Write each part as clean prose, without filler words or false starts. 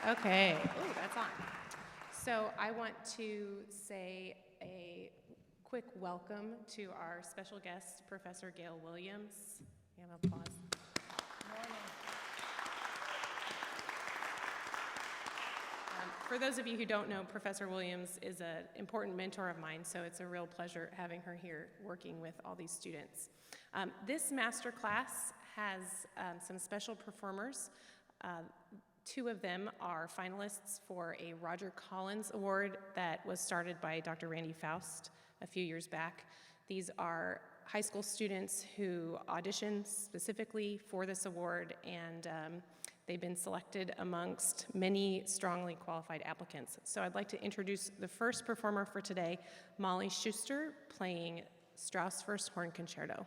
Okay. Ooh, that's on. So I want to say a quick welcome to our special guest, Professor Gail Williams. And applause. For those of you who don't know, Professor Williams is an important mentor of mine, so it's a real pleasure having her here working with all these students. This Masterclass has some special performers. Two of them are finalists for a Roger Collins Award that was started by Dr. Randy Faust a few years back. These are high school students who auditioned specifically for this award, and they've been selected amongst many strongly qualified applicants. So I'd like to introduce the first performer for today, Molly Schuster, playing Strauss First Horn Concerto.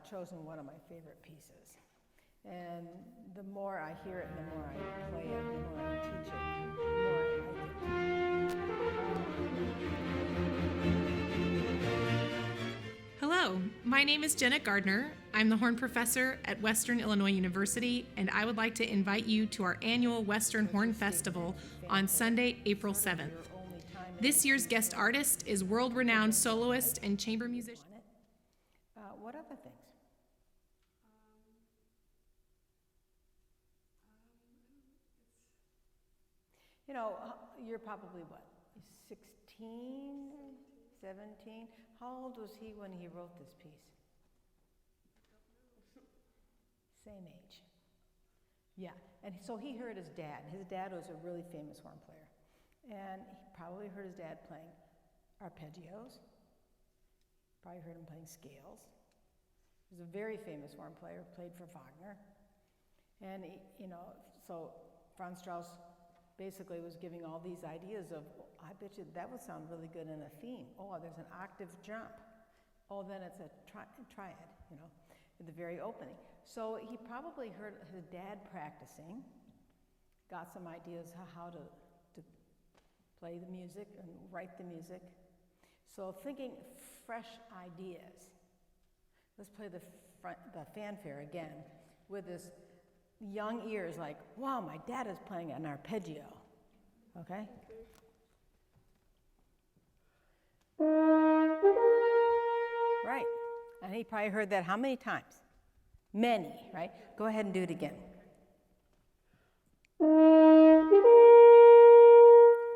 chosen one of my favorite pieces. And the more I hear it, the more I play it, the more I teach it, the more I like it. Hello, my name is Jenna Gardner. I'm the horn professor at Western Illinois University, and I would like to invite you to our annual Western Horn Festival on Sunday, April 7th. This year's guest artist is world-renowned soloist and chamber musician. What other things? You know, you're probably what, 16, 17? How old was he when he wrote this piece? Same age. Yeah, and so he heard his dad. His dad was a really famous horn player. And he probably heard his dad playing arpeggios. Probably heard him playing scales. He was a very famous horn player, played for Wagner. And, he, you know, so Franz Strauss basically was giving all these ideas of, oh, I bet you that would sound really good in a theme. Oh, there's an octave jump. Oh, then it's a triad, you know, at the very opening. So he probably heard his dad practicing, got some ideas how to play the music and write the music. So thinking fresh ideas. Let's play the fanfare again with this young ears like, wow, my dad is playing an arpeggio, okay? Right, and he probably heard that how many times? Many, right? Go ahead and do it again.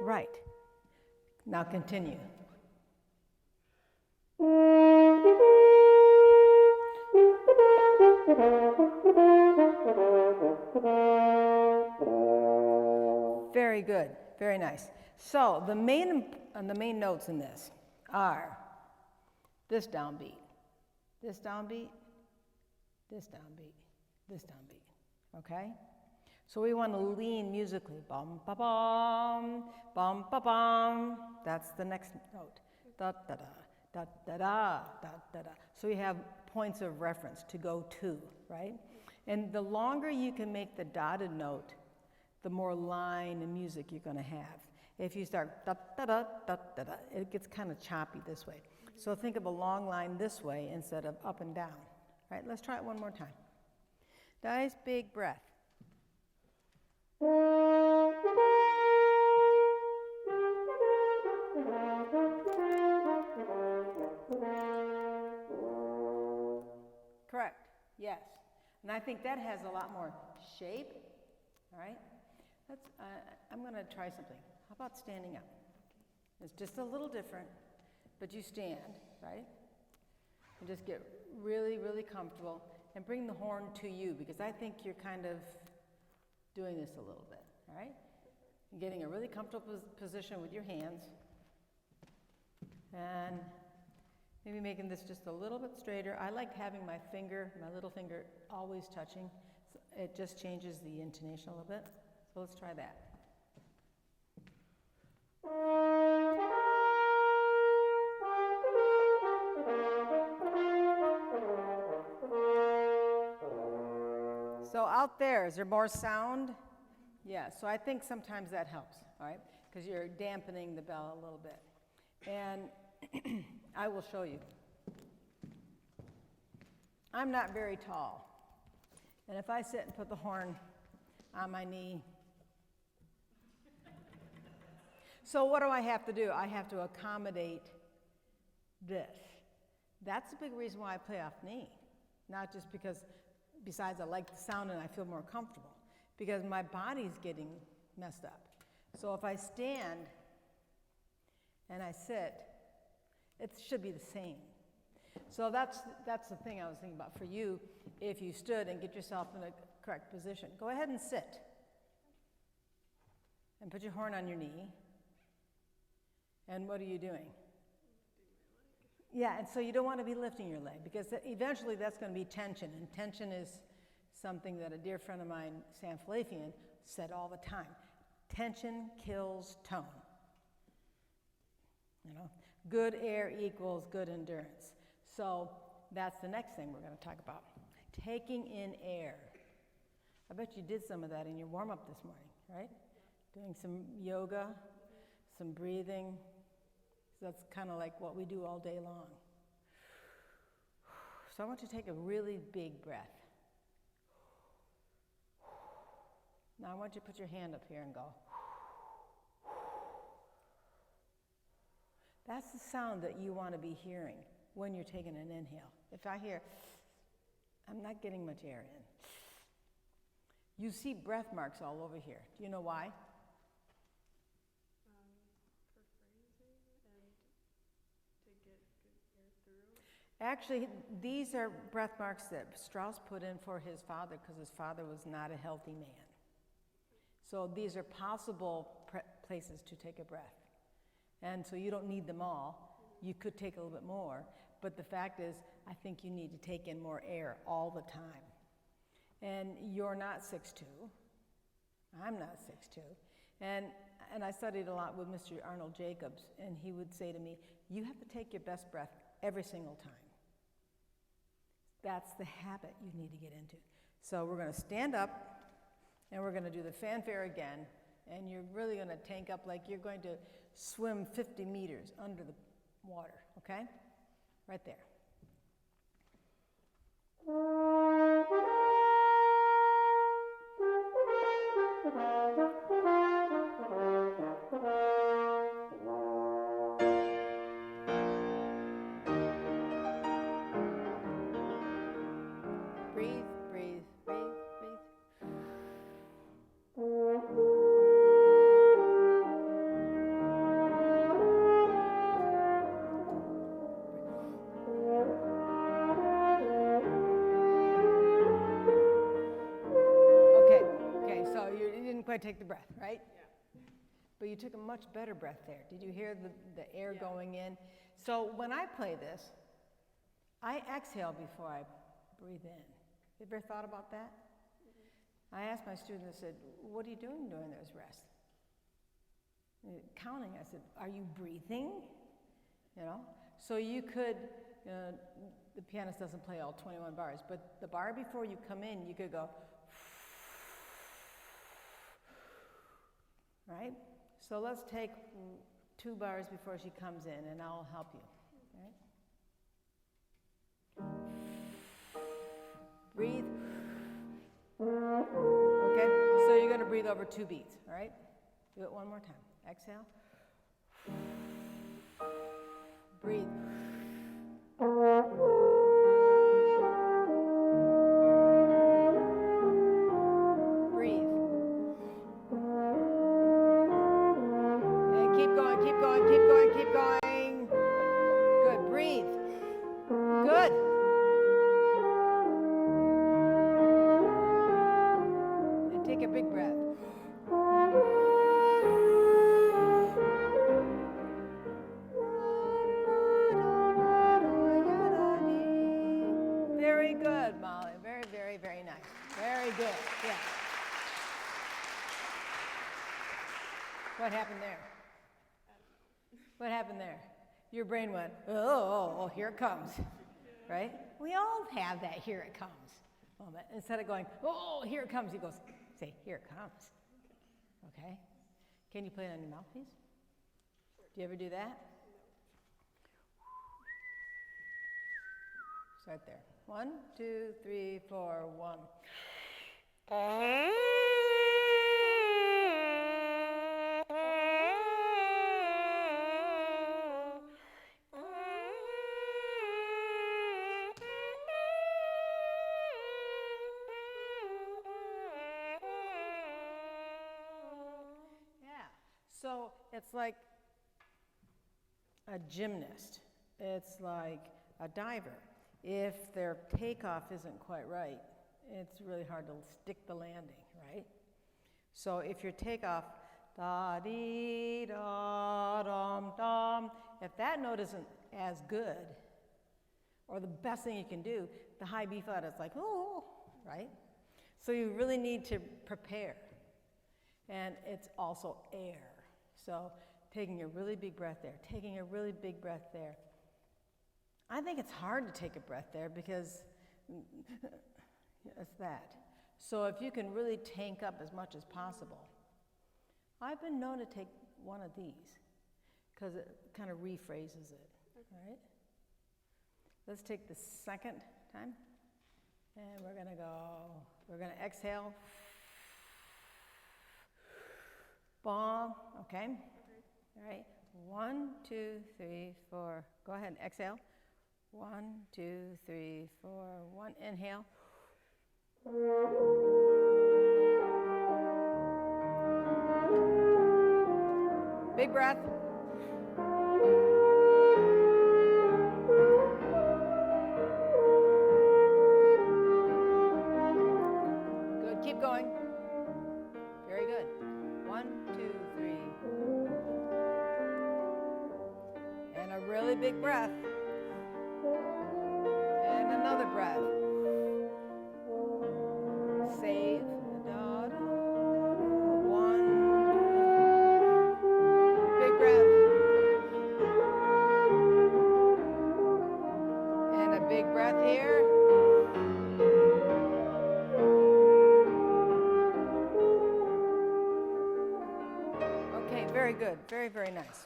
Right, now continue. Very good, very nice. So the main notes in this are this downbeat, this downbeat, this downbeat, this downbeat, okay? So we want to lean musically, bum ba bum, bum ba bum. That's the next note. Da da da, da da da, da da da. So we have points of reference to go to, right? And the longer you can make the dotted note, the more line and music you're going to have. If you start da da da da da da, it gets kind of choppy this way. So think of a long line this way instead of up and down. All right, let's try it one more time. Nice big breath. Correct, yes. And I think that has a lot more shape, all right? I'm gonna try something. How about standing up? It's just a little different, but you stand, right? And just get really, really comfortable and bring the horn to you, because I think you're kind of doing this a little bit, all right? And getting a really comfortable position with your hands. And maybe making this just a little bit straighter. I like having my little finger always touching. So it just changes the intonation a little bit. So let's try that. So out there, is there more sound? Yeah, so I think sometimes that helps, all right? Because you're dampening the bell a little bit. And I will show you. I'm not very tall. And if I sit and put the horn on my knee, so what do I have to do? I have to accommodate this. That's a big reason why I play off knee. Not just because, besides I like the sound and I feel more comfortable, because my body's getting messed up. So if I stand and I sit, it should be the same. So that's the thing I was thinking about for you. If you stood and get yourself in a correct position, go ahead and sit. And put your horn on your knee. And what are you doing? Yeah, and so you don't want to be lifting your leg, because eventually that's going to be tension. And tension is something that a dear friend of mine, Sam Falafian, said all the time. Tension kills tone. You know, good air equals good endurance. So that's the next thing we're going to talk about. Taking in air. I bet you did some of that in your warm-up this morning, right? Doing some yoga, some breathing. So that's kind of like what we do all day long. So I want you to take a really big breath. Now I want you to put your hand up here and go. That's the sound that you want to be hearing when you're taking an inhale. If I hear, I'm not getting much air in. You see breath marks all over here. Do you know why? For phrasing and to get good air through. Actually, these are breath marks that Strauss put in for his father because his father was not a healthy man. So these are possible places to take a breath. And so you don't need them all. You could take a little bit more. But the fact is, I think you need to take in more air all the time. And you're not 6'2". I'm not 6'2". And I studied a lot with Mr. Arnold Jacobs, and he would say to me, you have to take your best breath every single time. That's the habit you need to get into. So we're going to stand up, and we're going to do the fanfare again, and you're really going to tank up like you're going to swim 50 meters under the water, okay? Right there. Breathe, breathe, breathe, breathe. Okay, so you didn't quite take the breath, right? Yeah. But you took a much better breath there. Did you hear the air going in? So when I play this, I exhale before I breathe in. You ever thought about that? Mm-hmm. I asked my students, I said, what are you doing during those rests? Counting, I said, are you breathing? You know? So you could, the pianist doesn't play all 21 bars, but the bar before you come in, you could go, right? So let's take 2 bars before she comes in, and I'll help you. Right? Breathe. Okay, so you're going to breathe over 2 beats, all right? Do it one more time. Exhale. Breathe. Breathe. And keep going, keep going, keep going, keep going. Good, breathe. Good. And take a big breath. Very good, Molly. Very, very, very nice. Very good. Yeah. What happened there? What happened there? Your brain went, oh, here it comes. Right? We all have that here it comes moment. Instead of going, oh, here it comes, he goes, say, here it comes. Okay? Can you play it on your mouthpiece? Do you ever do that? Start there. 1, 2, 3, 4, 1. So it's like a gymnast. It's like a diver. If their takeoff isn't quite right, it's really hard to stick the landing, right? So if your takeoff, da-dee-da-dum-dum, if that note isn't as good, or the best thing you can do, the high B flat is like, oh, right? So you really need to prepare. And it's also air. So taking a really big breath there, taking a really big breath there. I think it's hard to take a breath there because it's that. So if you can really tank up as much as possible. I've been known to take one of these because it kind of rephrases it, all right? Let's take the second time. And we're gonna exhale. Ball, okay? All right, 1, 2, 3, 4. Go ahead, exhale. 1, 2, 3, 4, 1, inhale. Big breath. Good, keep going. Very good. 1, 2, 3. And a really big breath. And another breath. Save. Da, da, da. 1, 2. Big breath. And a big breath here. Okay, very good. Very, very nice.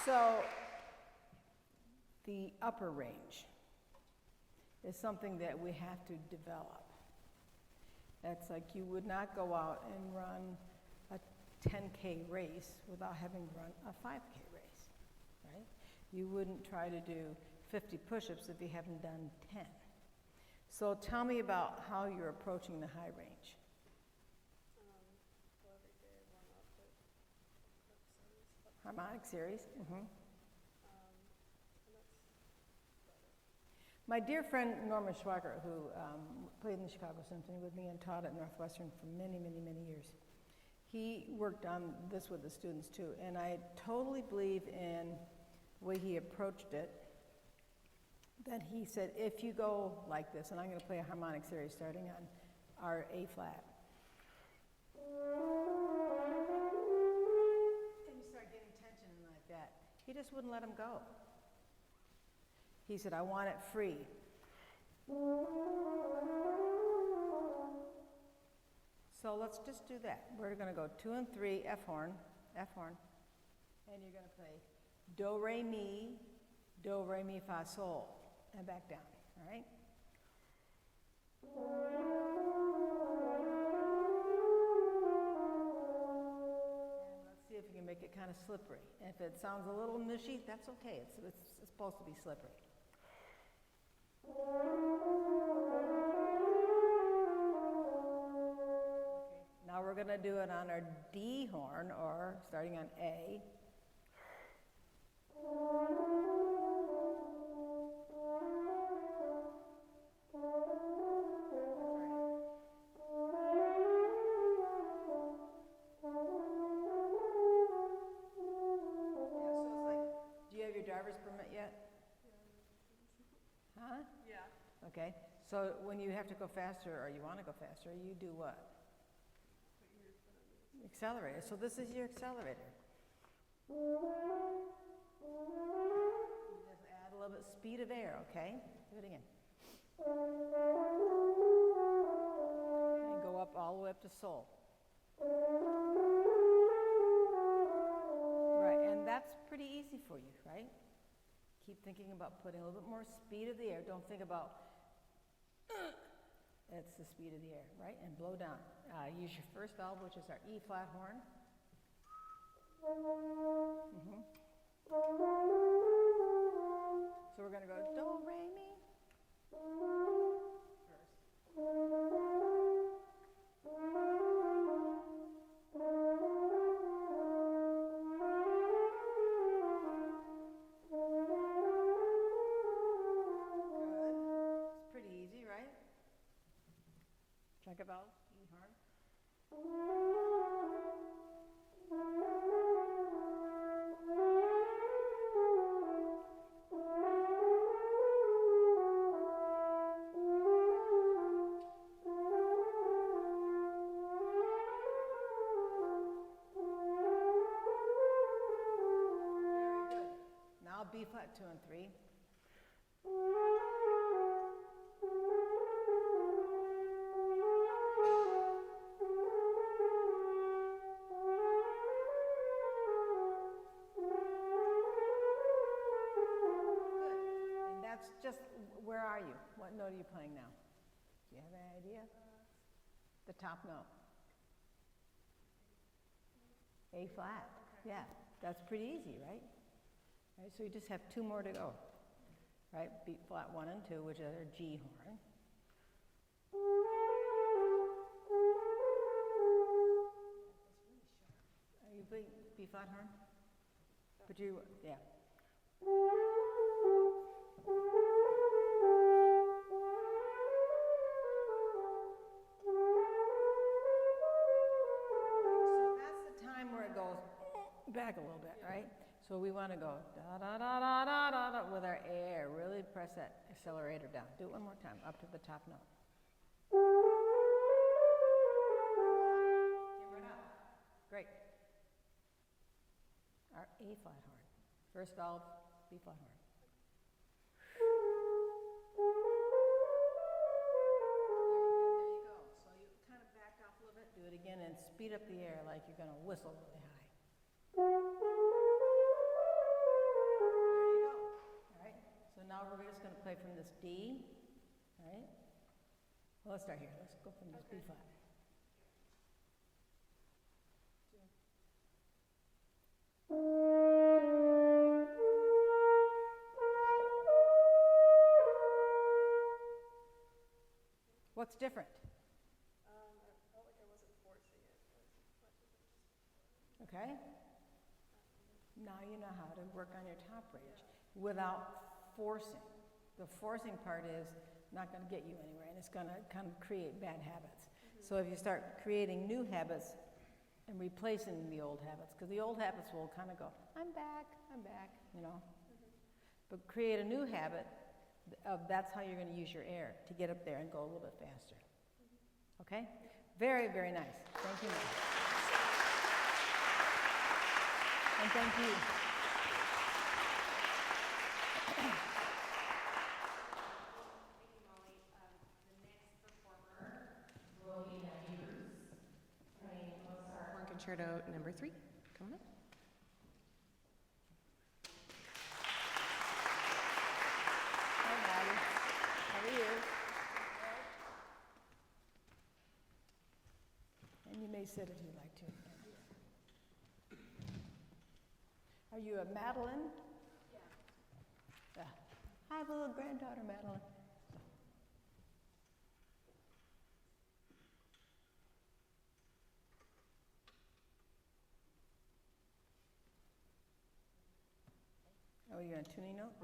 So, the upper range is something that we have to develop. That's like you would not go out and run a 10K race without having run a 5K race, right? You wouldn't try to do 50 push-ups if you haven't done 10. So tell me about how you're approaching the high range. Well, every day I warm up with series. Harmonic series. Mm-hmm. And that's about it. My dear friend Norma Schwager, who played in the Chicago Symphony with me and taught at Northwestern for many, many, many years, he worked on this with the students too, and I totally believe in the way he approached it, that he said, if you go like this, and I'm going to play a harmonic series starting on our A flat. And you start getting tension like that. He just wouldn't let him go. He said, I want it free. So let's just do that. We're going to go 2 and 3, F horn, and you're going to play do, re, mi, fa, sol, and back down, all right? And let's see if you can make it kind of slippery. And if it sounds a little mushy, that's okay. It's supposed to be slippery. Okay. Now we're going to do it on our D horn, or starting on A. Okay, so when you have to go faster, or you want to go faster, you do what? Accelerator. So this is your accelerator. You just add a little bit of speed of air, okay? Do it again. And go up all the way up to sol. Right, and that's pretty easy for you, right? Keep thinking about putting a little bit more speed of the air. Don't think about it's the speed of the air, right? And blow down. Use your first valve, which is our E flat horn. Mm-hmm. So we're going to go do, re, mi. First. Second valve, E horn. flat 2 and 3. Just, where are you? What note are you playing now? Do you have any idea? The top note. A flat. Okay. Yeah, that's pretty easy, right? Right, so you just have 2 more to go. Right, B flat 1 and 2, which are G horn. Are you playing B flat horn? But you, yeah. Back a little bit, right? So we want to go da da da da da da da with our air. Really press that accelerator down. Do it one more time, up to the top note. Give it up. Great. Our A flat horn. First valve, B flat horn. There you go. So you kind of back off a little bit. Do it again and speed up the air like you're going to whistle really high. There you go. All right. So now we're just going to play from this D. All right. Well, let's start here. Let's go from this B flat. What's different? I felt like I wasn't forcing it as much as I was before. Okay. Now you know how to work on your top range without forcing. The forcing part is not going to get you anywhere, and it's going to kind of create bad habits. So if you start creating new habits and replacing the old habits, because the old habits will kind of go, I'm back, you know. But create a new habit of that's how you're going to use your air to get up there and go a little bit faster. Okay? Very, very nice. Thank you, Molly. And thank you. Horn Concerto number 3. Come on up. Hi, Maddie. How are you? And you may sit if you'd like to. Are you a Madeline? Yeah. I have a little granddaughter, Madeline. Oh, you're on a tuning note?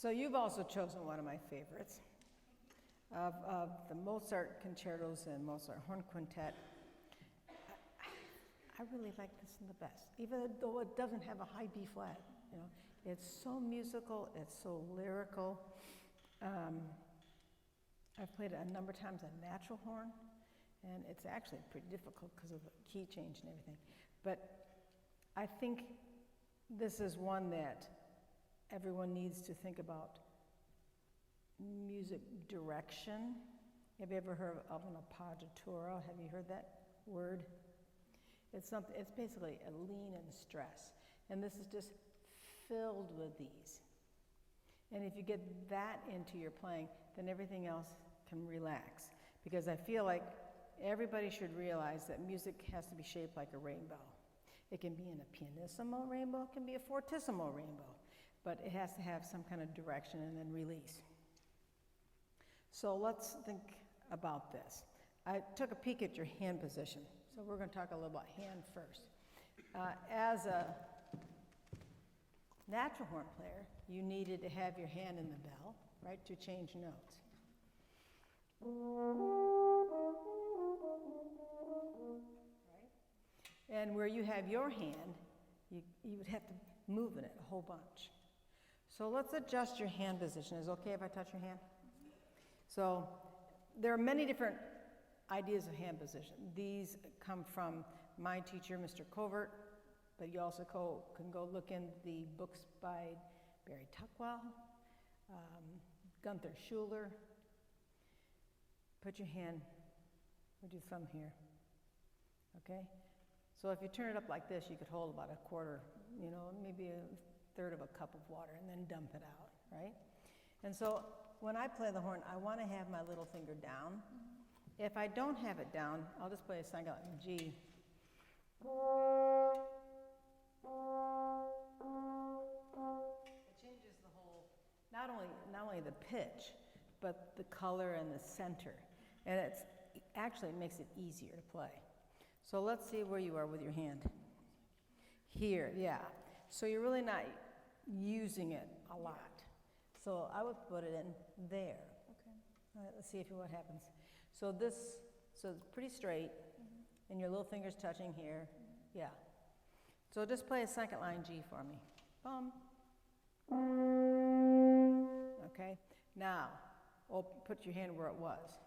So you've also chosen one of my favorites. Of the Mozart concertos and Mozart horn quintet, I really like this one the best, even though it doesn't have a high B flat. You know, it's so musical, it's so lyrical. I've played it a number of times on natural horn, and it's actually pretty difficult because of the key change and everything. But I think this is one that everyone needs to think about. Music direction. Have you ever heard of an appoggiatura? Have you heard that word? It's something. It's basically a lean and stress, and this is just filled with these. And if you get that into your playing, then everything else can relax. Because I feel like everybody should realize that music has to be shaped like a rainbow. It can be in a pianissimo rainbow, it can be a fortissimo rainbow, but it has to have some kind of direction and then release. So let's think about this. I took a peek at your hand position, so we're going to talk a little about hand first. As a natural horn player, you needed to have your hand in the bell, right, to change notes. Right? And where you have your hand, you would have to move in it a whole bunch. So let's adjust your hand position. Is it okay if I touch your hand? So there are many different ideas of hand position. These come from my teacher, Mr. Covert, but you also can go look in the books by Barry Tuckwell, Gunther Schuller. Put your hand, with your thumb here, okay? So if you turn it up like this, you could hold about a quarter, you know, maybe a third of a cup of water, and then dump it out, right? And so when I play the horn, I want to have my little finger down. If I don't have it down, I'll just play a second like G. It changes the whole, not only the pitch, but the color and the center. And it actually makes it easier to play. So let's see where you are with your hand. Here, yeah. So you're really not using it a lot. So I would put it in there. Okay. All right, let's see what happens. So it's pretty straight, and your little finger's touching here. Yeah. So just play a second line G for me. Bum. Okay. Now, put your hand where it was.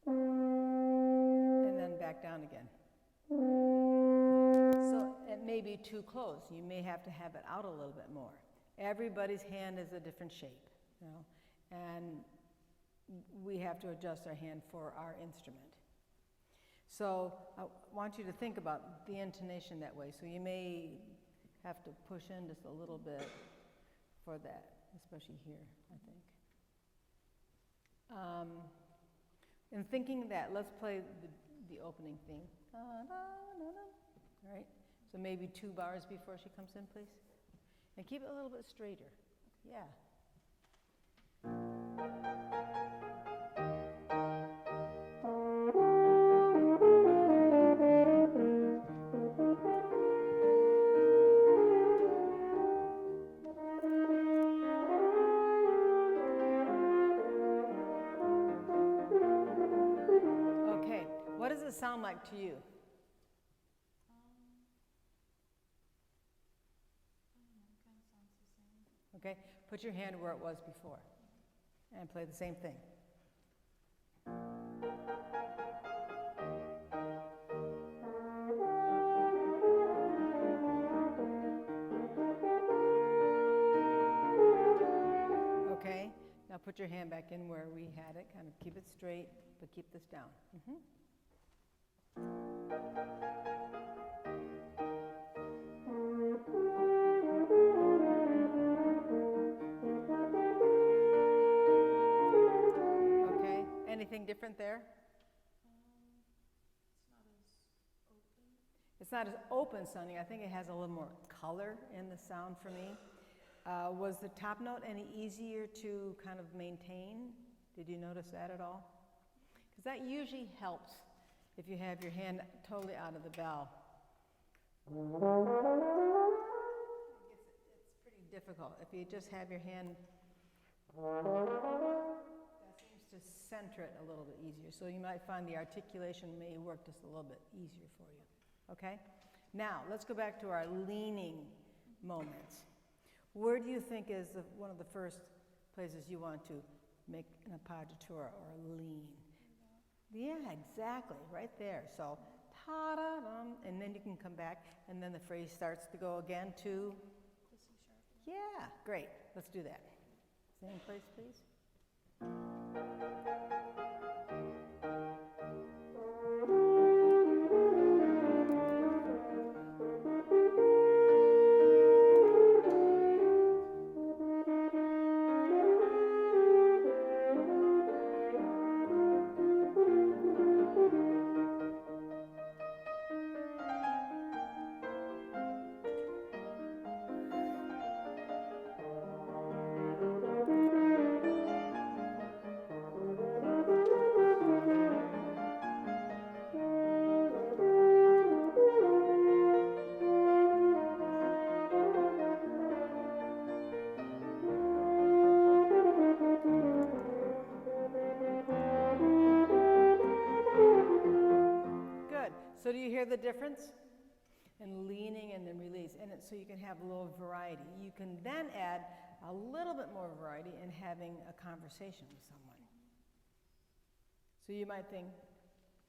And then back down again. So it may be too close. You may have to have it out a little bit more. Everybody's hand is a different shape, you know, and we have to adjust our hand for our instrument. So I want you to think about the intonation that way. So you may have to push in just a little bit for that, especially here, I think. In thinking that, let's play the opening theme. All right, so maybe 2 bars before she comes in, please. And keep it a little bit straighter. Yeah. Okay, what does it sound like to you? Okay, put your hand where it was before and play the same thing. Okay, now put your hand back in where we had it, kind of keep it straight, but keep this down. Anything different there? It's not as open sounding. I think it has a little more color in the sound for me. Was the top note any easier to kind of maintain? Did you notice that at all? Because that usually helps if you have your hand totally out of the bell. It's pretty difficult. If you just have your hand, that seems to center it a little bit easier. So you might find the articulation may work just a little bit easier for you. Okay? Now, let's go back to our leaning moments. Where do you think is one of the first places you want to make an appoggiatura or lean? Yeah, exactly, right there. So, ta-da-dum, and then you can come back, and then the phrase starts to go again to? Yeah, great. Let's do that. Same place, please. So do you hear the difference? And leaning and then release. And so you can have a little variety. You can then add a little bit more variety in having a conversation with someone. So you might think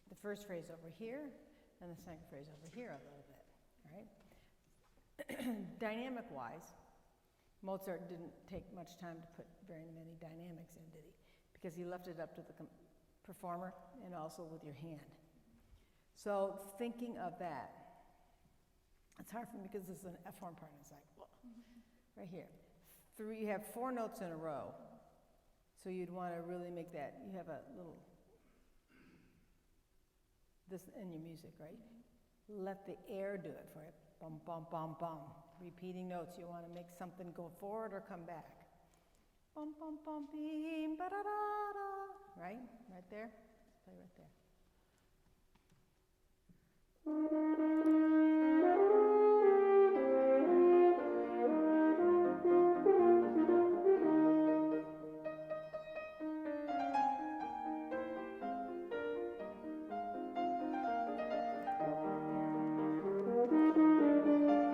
the first phrase over here and the second phrase over here a little bit, right? Dynamic-wise, Mozart didn't take much time to put very many dynamics in, did he? Because he left it up to the performer and also with your hand. So thinking of that, it's hard for me because this is an F horn part, and it's like, whoa, right here. You have 4 notes in a row, so you'd want to really make that, you have a little, this in your music, right? Let the air do it for you. Bum, bum, bum, bum. Repeating notes, you want to make something go forward or come back. Bum, bum, bum, beam, ba-da-da-da. Right? Right there? Let's play right there.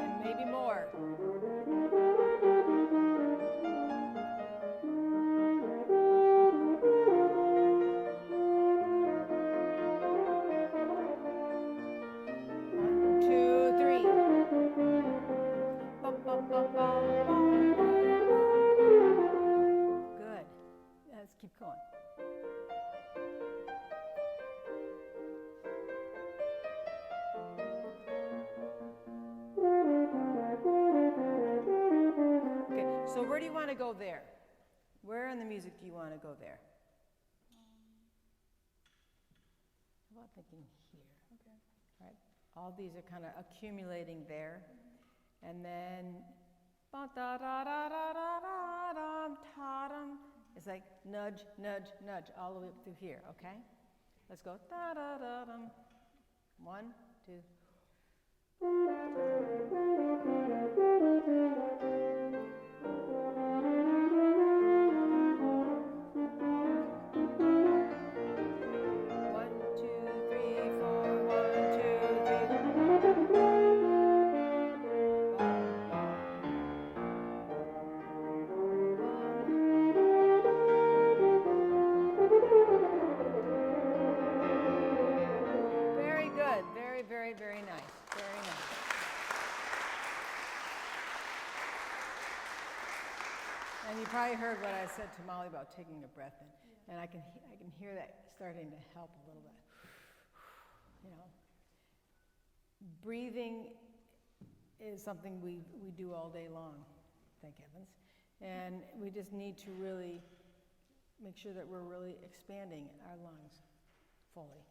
And maybe more. Good. Let's keep going. Okay, so where do you want to go there? Where in the music do you want to go there? How about thinking here? Okay. Right. All these are kind of accumulating there. And then, it's like nudge, nudge, nudge, all the way up through here, okay? Let's go, da-da-da-dum. 1, 2. Very nice, very nice. And you probably heard what I said to Molly about taking a breath in, and I can hear that starting to help a little bit. You know, breathing is something we do all day long, thank heavens, and we just need to really make sure that we're really expanding our lungs fully.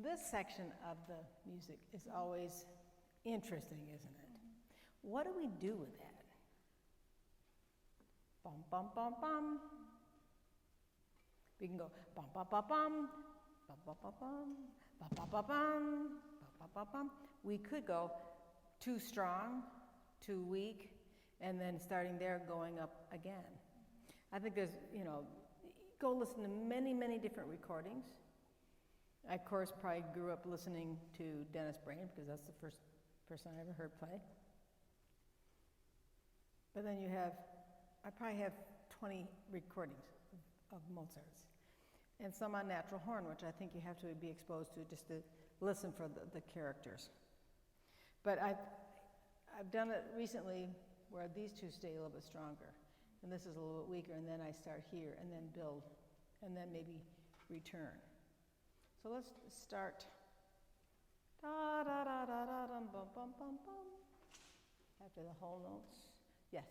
This section of the music is always interesting, isn't it? What do we do with that? Bum, bum, bum, bum. We can go bum, bum, bum, bum, bum, bum, bum, bum, bum, bum, bum, bum, bum, bum, bum. We could go too strong, too weak, and then starting there, going up again. I think there's, go listen to many, many different recordings. I, of course, probably grew up listening to Dennis Brain because that's the first person I ever heard play. But then I probably have 20 recordings of Mozart's, and some on natural horn, which I think you have to be exposed to just to listen for the characters. But I've done it recently where these two stay a little bit stronger, and this is a little bit weaker, and then I start here, and then build, and then maybe return. So let's start. Da da da da da dum bum bum bum bum. After the whole notes. Yes.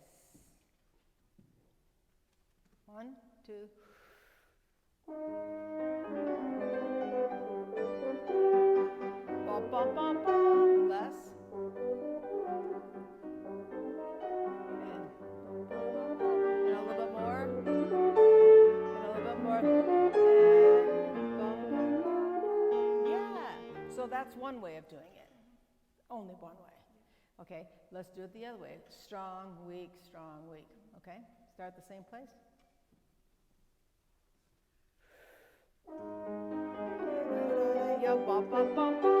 1, 2. Bum bum bum bum. Less. And a little bit more. And a little bit more. And bum bum bum. Yeah. So that's one way of doing it. Only one way. Okay, let's do it the other way. Strong, weak, strong, weak. Okay, start at the same place. Yo, bum, bum, bum, bum.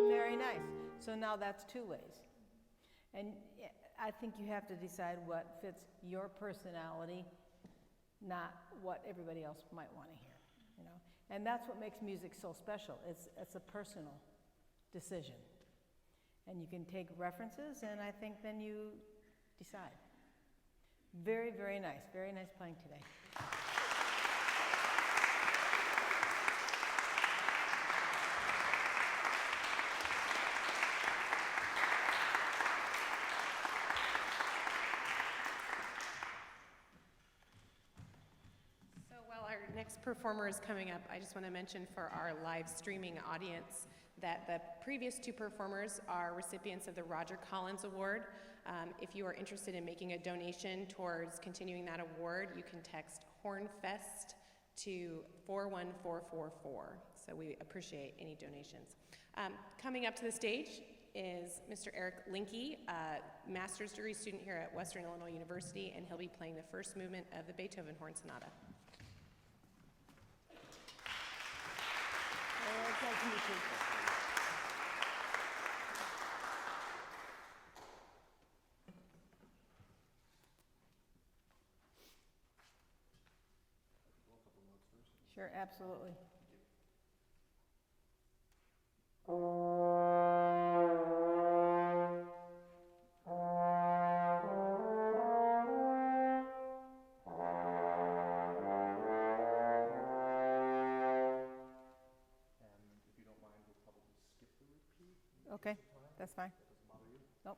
Very nice. So now that's 2 ways. And I think you have to decide what fits your personality, not what everybody else might want to hear, And that's what makes music so special. It's a personal decision. And you can take references, and I think then you decide. Very, very nice. Very nice playing today. Next performer is coming up. I just want to mention for our live streaming audience that the previous 2 performers are recipients of the Roger Collins Award. If you are interested in making a donation towards continuing that award, you can text Hornfest to 41444. So we appreciate any donations. Coming up to the stage is Mr. Eric Linke, a master's degree student here at Western Illinois University, and he'll be playing the first movement of the Beethoven Horn Sonata. Sure, absolutely. Okay, that's fine. Nope.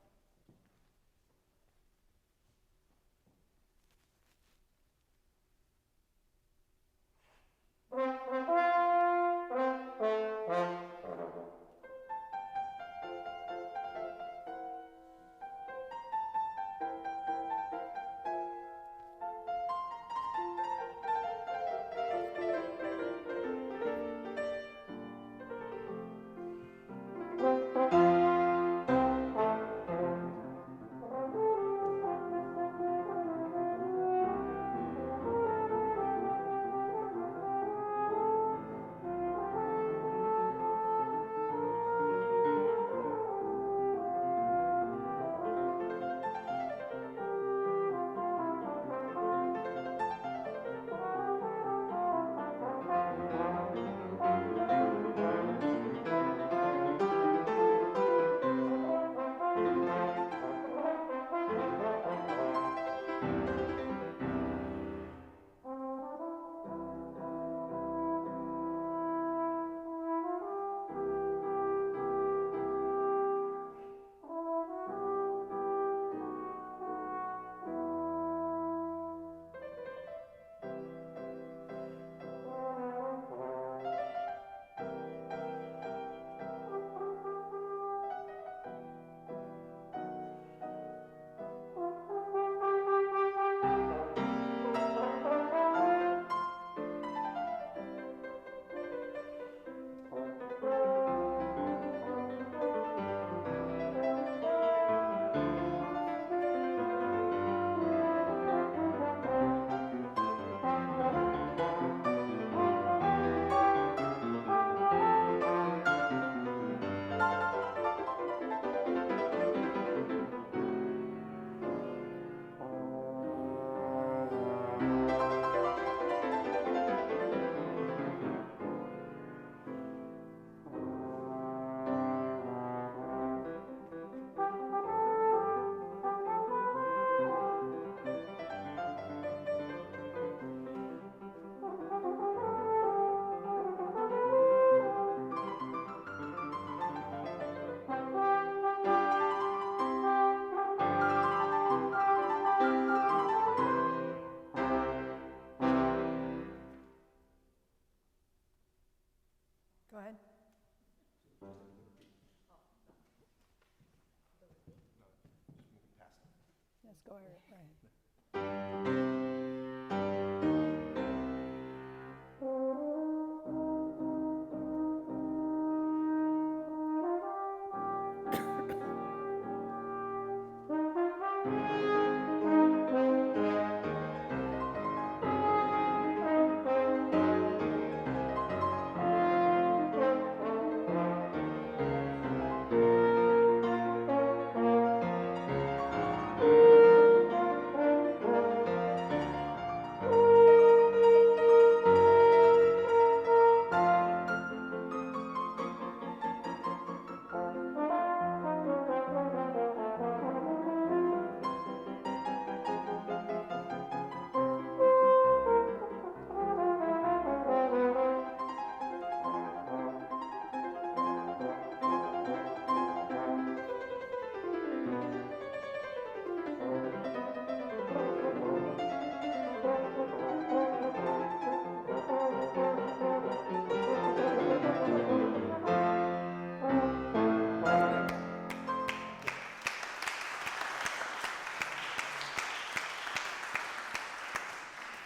Let's go right.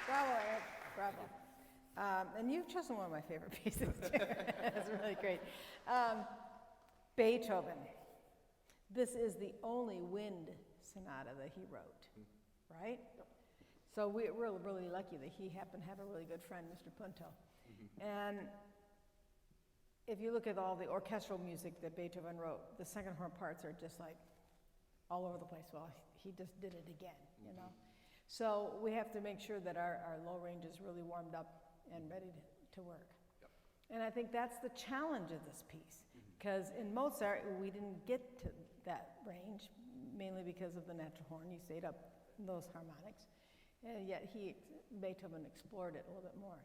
Bravo, Eric. Bravo. And you've chosen one of my favorite pieces, too. That's really great. Beethoven. This is the only wind sonata that he wrote, right? So we're really lucky that he happened to have a really good friend, Mr. Punto. And if you look at all the orchestral music that Beethoven wrote, the second horn parts are just like all over the place. Well, he just did it again, you know? So we have to make sure that our low range is really warmed up and ready to work. And I think that's the challenge of this piece, because in Mozart, we didn't get to that range, mainly because of the natural horn. You stayed up in those harmonics, and yet Beethoven explored it a little bit more.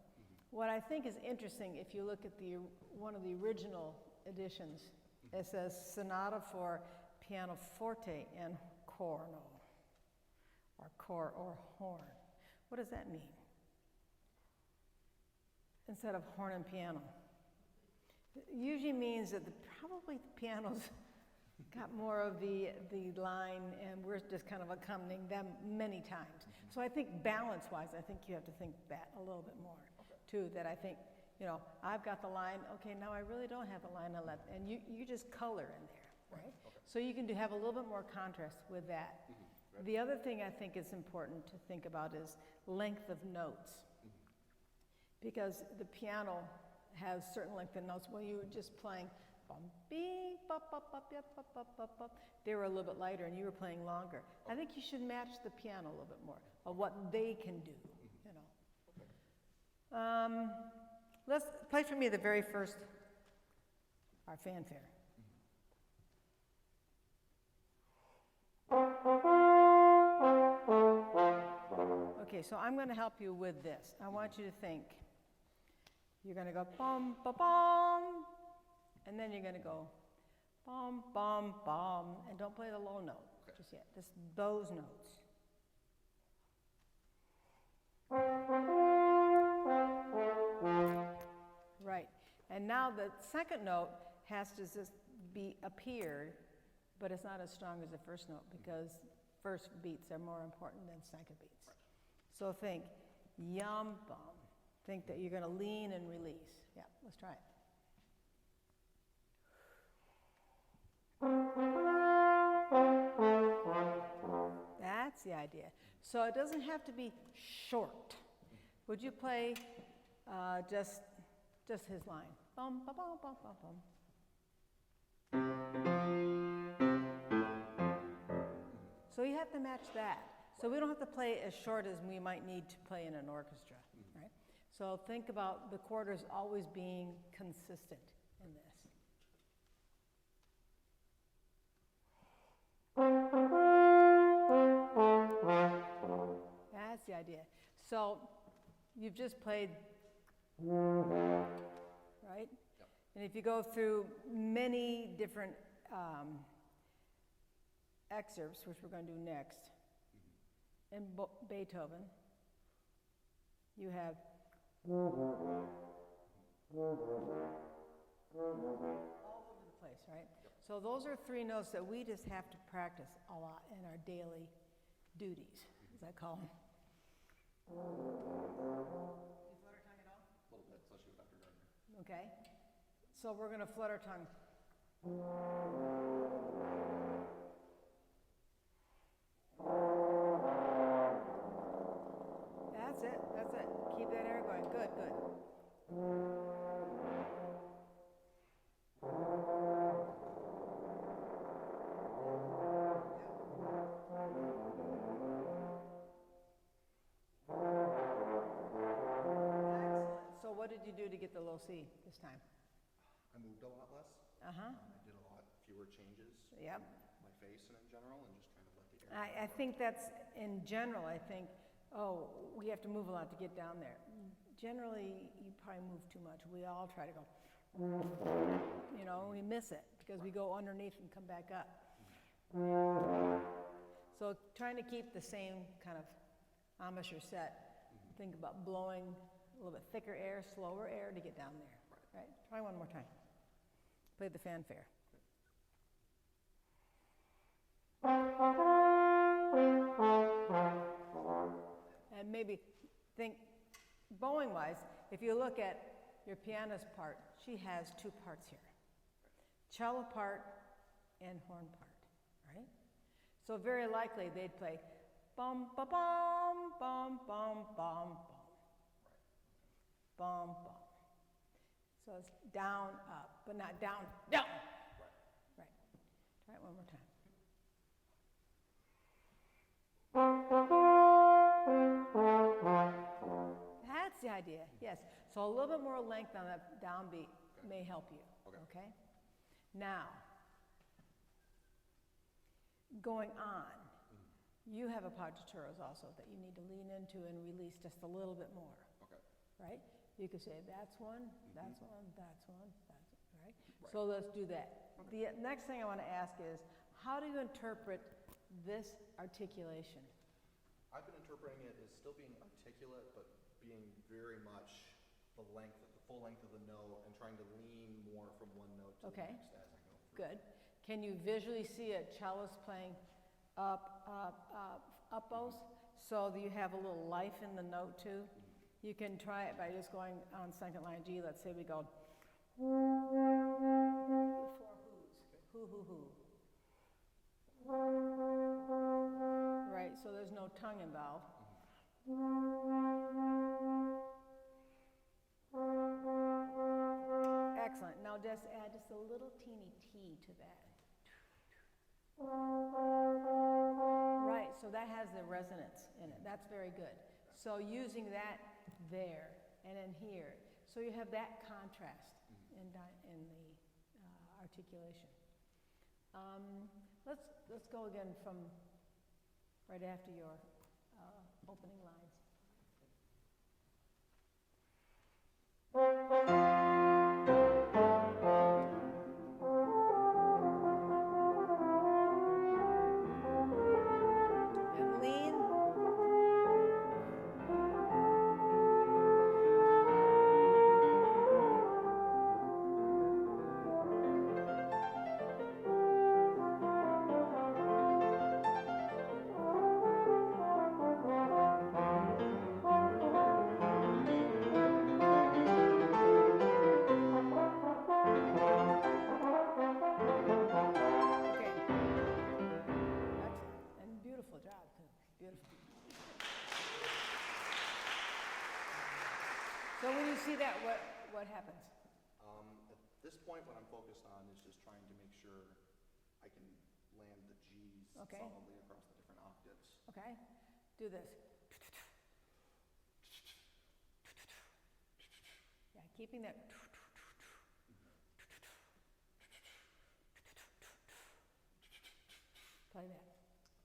What I think is interesting, if you look at one of the original editions, it says Sonata for Pianoforte and Corno, or cor or horn. What does that mean? Instead of horn and piano. It usually means that probably the piano's got more of the line, and we're just kind of accompanying them many times. So I think balance-wise, I think you have to think that a little bit more, too, that I think, you know, I've got the line, okay, now I really don't have the line on left, and you just color in there, right? So you can have a little bit more contrast with that. The other thing I think is important to think about is length of notes. Because the piano has certain length of notes. When you were just playing bum, bee, bop, bop, bop, yep, bop, bop, bop, bop, they were a little bit lighter and you were playing longer. I think you should match the piano a little bit more of what they can do, you know. Let's play for me the very first, our fanfare. Okay, so I'm going to help you with this. I want you to think. You're going to go bum, ba, bum, and then you're going to go bum, bum, bum, and don't play the low note just yet. Just those notes. Right, and now the second note has to just be appeared, but it's not as strong as the first note because first beats are more important than second beats. So think, yum bum. Think that you're going to lean and release. Yeah, let's try it. That's the idea. So it doesn't have to be short. Would you play just his line? Bum, ba, bum, bum, bum, bum. So you have to match that. So we don't have to play as short as we might need to play in an orchestra, right? So think about the quarters always being consistent in this. That's the idea. So you've just played, right? And if you go through many different excerpts, which we're going to do next, in Beethoven, you have all over the place, right? So those are three notes that we just have to practice a lot in our daily duties, as I call them. You flutter tongue at all? A little bit, especially with Dr. Gardner. Okay. So we're going to flutter tongue. That's it, that's it. Keep that air going. Good, good. Excellent. So what did you do to get the low C this time? I moved a lot less. Uh-huh. I did a lot fewer changes. Yep. My face and in general, and just trying to let the air. I think that's, in general, I think, oh, we have to move a lot to get down there. Generally, you probably move too much. We all try to go, you know, we miss it because we go underneath and come back up. So trying to keep the same kind of embouchure set. Think about blowing a little bit thicker air, slower air to get down there. Right? Try one more time. Play the fanfare. And maybe think, bowing-wise, if you look at your pianist part, she has two parts here. Cello part and horn part, right? So very likely they'd play bum, ba, bum, bum, bum, bum, bum. Bum, bum. So it's down, up, but not down, down. Right. Try it one more time. That's the idea, yes. So a little bit more length on that downbeat may help you, okay? Now, going on, you have appoggiaturos also that you need to lean into and release just a little bit more, right? You could say, that's one, that's one, that's one, that's one, right? So let's do that. The next thing I want to ask is, how do you interpret this articulation? I've been interpreting it as still being articulate, but being very much the full length of the note, and trying to lean more from one note to the next as I go through. Good. Can you visually see a cellist playing up, up, up, up bows? So that you have a little life in the note too? You can try it by just going on second line G. Let's say we go. Four who's. Who, who, who. Right, so there's no tongue involved. Excellent. Now just add just a little teeny T to that. Right, so that has the resonance in it. That's very good. So using that there and in here, so you have that contrast in the articulation. Let's go again from right after your opening lines. And lean. So when you see that, what happens? At this point, what I'm focused on is just trying to make sure I can land the G's solidly across the different octaves. Okay, do this. Yeah, keeping that. Play that.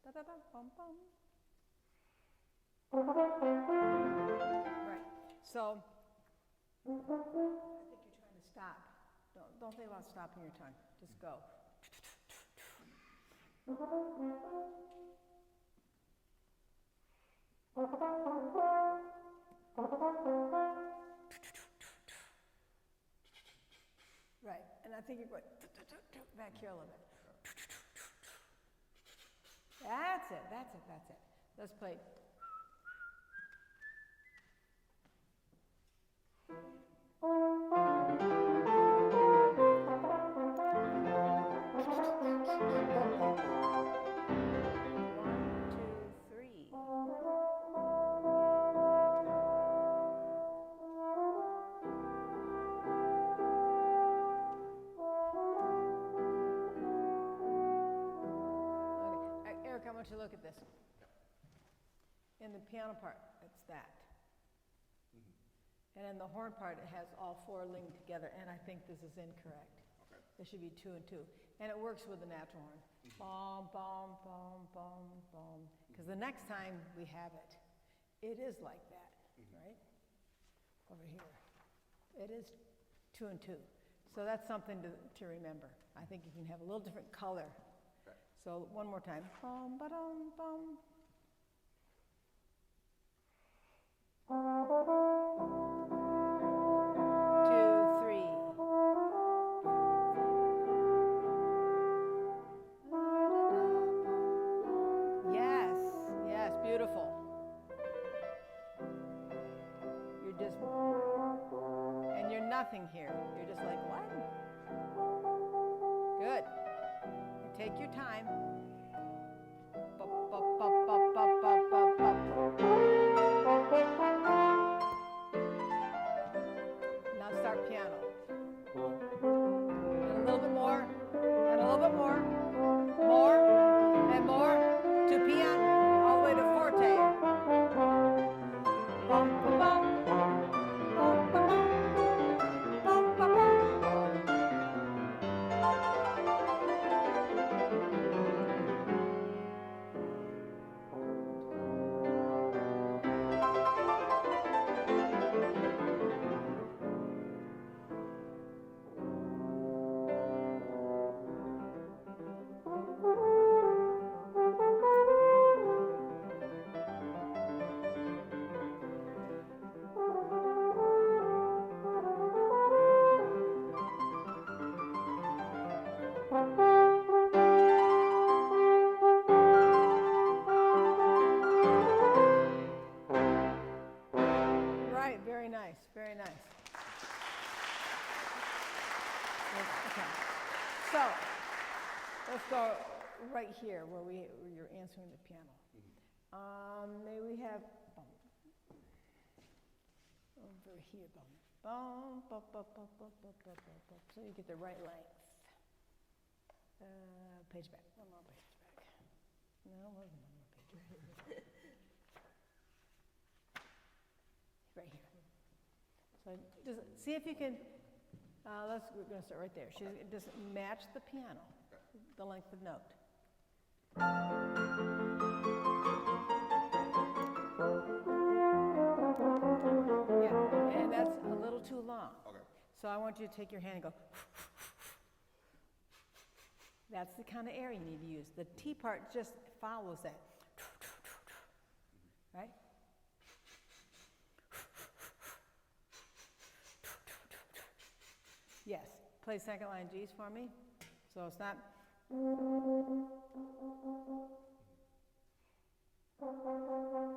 Da da da bum bum. Right. So I think you're trying to stop. Don't think about stopping your tongue. Just go. Right. And I think you're going back here a little bit. That's it. That's it. That's it. Let's play. Eric, I want you to look at this. In the piano part, it's that. And in the horn part, it has all four linked together, and I think this is incorrect. Okay. There should be 2 and 2. And it works with the natural horn. Bom, bom, bom, bom, bom. Because the next time we have it, it is like that, right? Over here. It is 2 and 2. So that's something to remember. I think you can have a little different color. Okay. So one more time. Bum, ba-dum, bum. Yes, beautiful. You're just, and you're nothing here. You're just like, what? Good. You take your time. Bup, bup, bup, bup, bup, bup, bup, bup. Now start piano. And a little bit more, and a little bit more, and more, to piano, all the way to forte. Bum, bum, bum. Bum, bum, bum. Bum, bum, bum. Right, very nice, very nice. Okay. So, let's go right here where you're answering the piano. May we have over here, bum, bum, bum, bum, bum, bum, bum, bum, bum. So you get the right length. Page back, one more page back. No, wasn't one more page back. Right here. So just see if you can, we're going to start right there. Just match the piano, the length of note. Yeah, and that's a little too long. Okay. So I want you to take your hand and go. That's the kind of air you need to use. The T part just follows that. Right? Yes. Play second line G's for me. So it's not.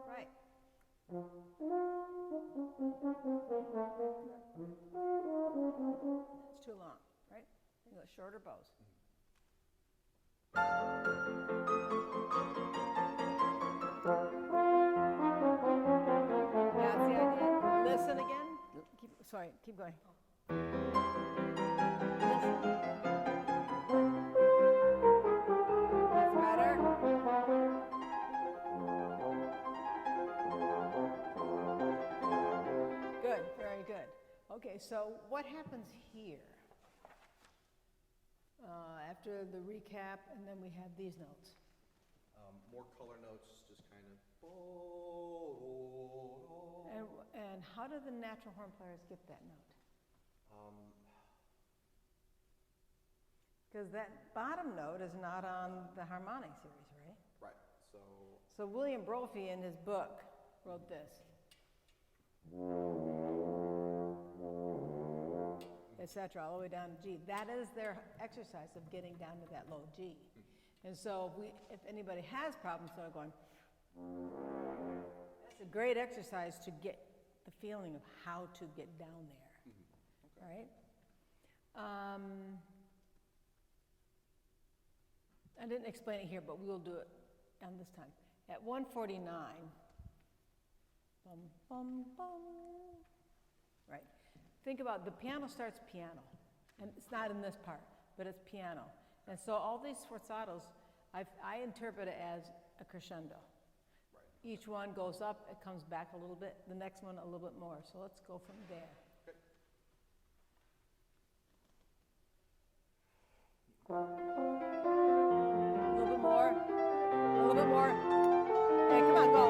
Right. It's too long, right? You got shorter bows. That's the idea. Listen again. Keep going. Listen. That's better. Good, very good. Okay, so what happens here? After the recap, and then we have these notes. More color notes, just kind of. And how do the natural horn players get that note? Because that bottom note is not on the harmonic series, right? Right. So William Brophy in his book wrote this. Etc. all the way down to G. That is their exercise of getting down to that low G. And so if anybody has problems, they're going, That's a great exercise to get the feeling of how to get down there. Okay. All right? I didn't explain it here, but we'll do it on this time. At 149, bum, bum, bum. Right. Think about the piano starts piano, and it's not in this part, but it's piano. And so all these sforzatos, I interpret it as a crescendo. Right. Each one goes up, it comes back a little bit, the next one a little bit more. So let's go from there. Okay. A little bit more, a little bit more. Hey, come on, go.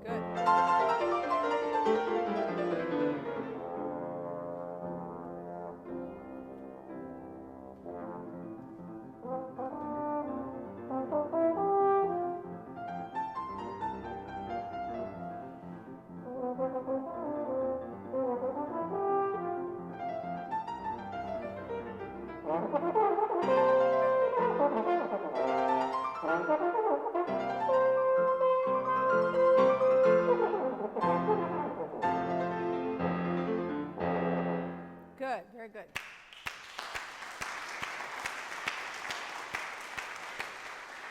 Good. Good, very good.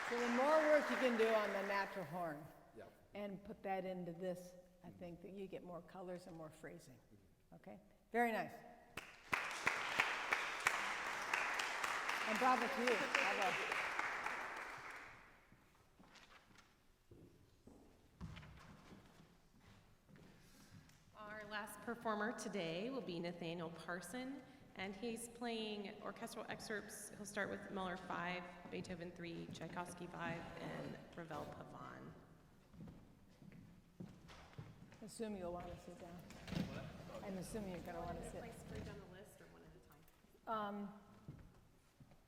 So the more work you can do on the natural horn Yeah. and put that into this, I think that you get more colors and more phrasing. Okay? Very nice. And bravo to you. Bravo. Our last performer today will be Nathaniel Parson, and he's playing orchestral excerpts. He'll start with Mahler 5, Beethoven 3, Tchaikovsky 5, and Ravel Pavan. Assume you'll want to sit down. I'm assuming you're going to want to sit. Straight down the list or one at a time?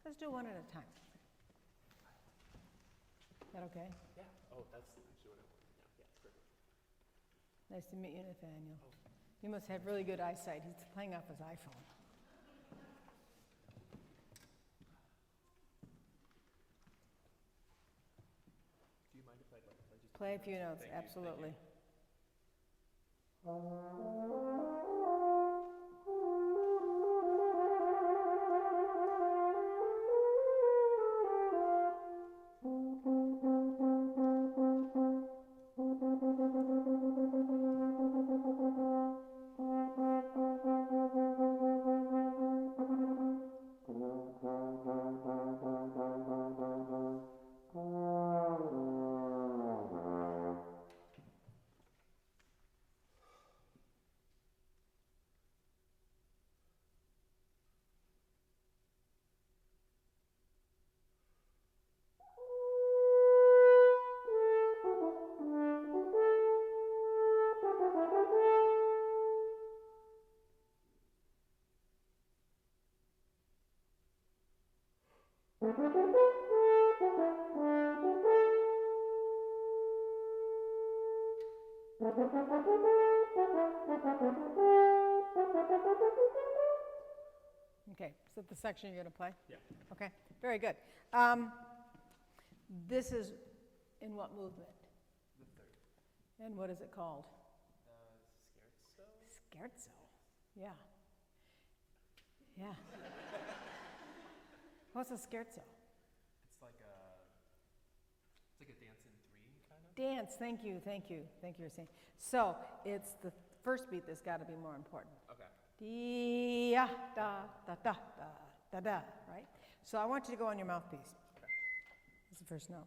Let's do one at a time. Is that okay? Yeah. Oh, that's actually what I wanted. Yeah, it's perfect. Nice to meet you, Nathaniel. You must have really good eyesight. He's playing off his iPhone. Do you mind if I just Play a few notes, Thank you, thank absolutely. you. Okay, is that the section you're going to play? Yeah. Okay, very good. This is in what movement? The third. And what is it called? Scherzo? Scherzo. Yeah. Yeah. What's a scherzo? It's like a dance in three, kind of. Dance, thank you, thank you. Thank you for saying. So it's the first beat that's got to be more important. Okay. Dee, da, da, da, da, da, da, right? So I want you to go on your mouthpiece. Okay. That's the first note.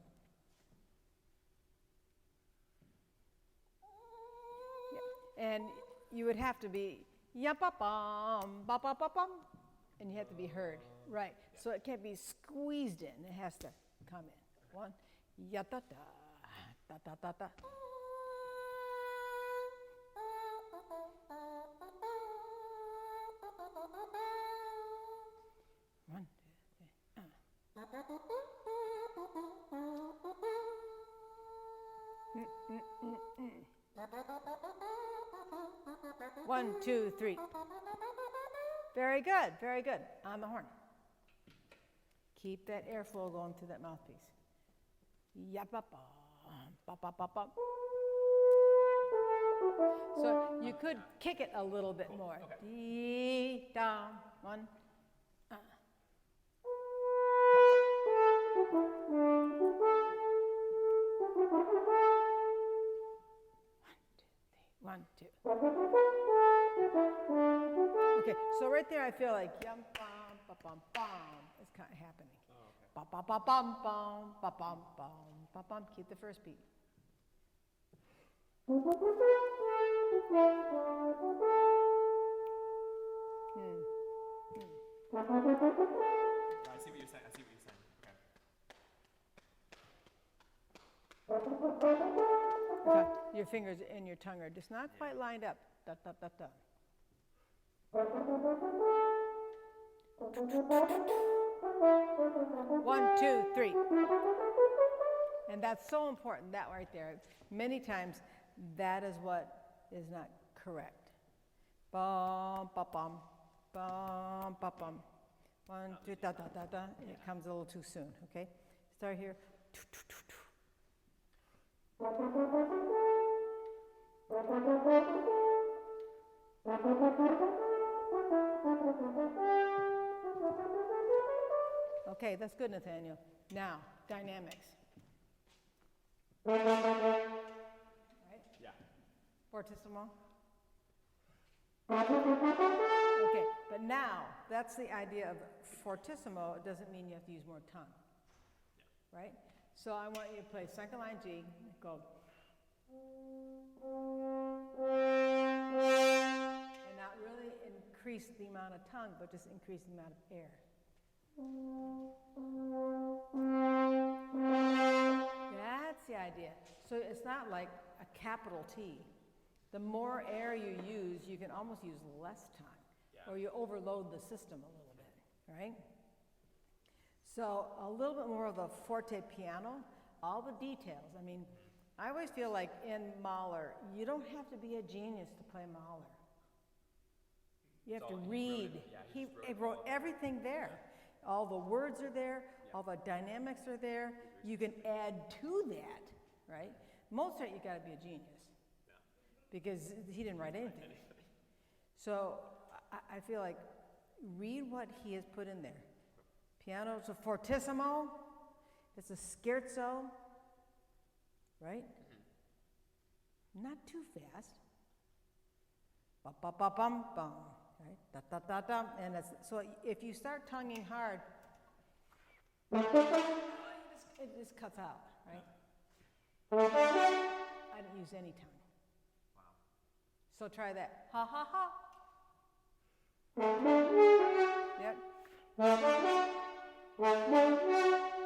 Yeah. And you would have to be ya ba bum, ba ba ba bum, and you have to be heard, right? Yeah. So it can't be squeezed in. It has to come in. One, ya da da, da da da da. One, two, three. One, two, three. Very good, very good. On the horn. Keep that airflow going through that mouthpiece. So you could kick it a little bit more. Dee, da, one. One, two. Okay, so right there I feel like yum bum ba bum bum is kind of happening. Ba ba ba bum bum ba bum bum ba bum. Keep the first beat. I see what you're saying. I see what you're saying. Okay. Your fingers and your tongue are just not quite lined up. Da, da, da, da. One, two, three. And that's so important, that right there. Many times, that is what is not correct. Bum, ba, bum, bum, ba, bum. One, two, da, da, da, da. It comes a little too soon, okay? Start here. Okay, that's good, Nathaniel. Now, dynamics. Right? Yeah. Fortissimo. Okay, but now, that's the idea of fortissimo. It doesn't mean you have to use more tongue. Yeah. Right? So I want you to play second line G, go. And not really increase the amount of tongue, but just increase the amount of air. That's the idea. So it's not like a capital T. The more air you use, you can almost use less tongue, or you overload the system a little bit, right? So a little bit more of the forte piano, all the details. I mean, I always feel like in Mahler, you don't have to be a genius to play Mahler. You have to read. He wrote everything there. All the words are there, all the dynamics are there. You can add to that, right? Mozart, you gotta be a genius, because he didn't write anything. So I feel like read what he has put in there. Piano is a fortissimo, it's a scherzo, right? Not too fast. Ba ba ba bum bum, right? Da da da da. And it's, so if you start tonguing hard, it just cuts out, right? I don't use any tongue. Wow. So try that. Ha ha ha. Yep.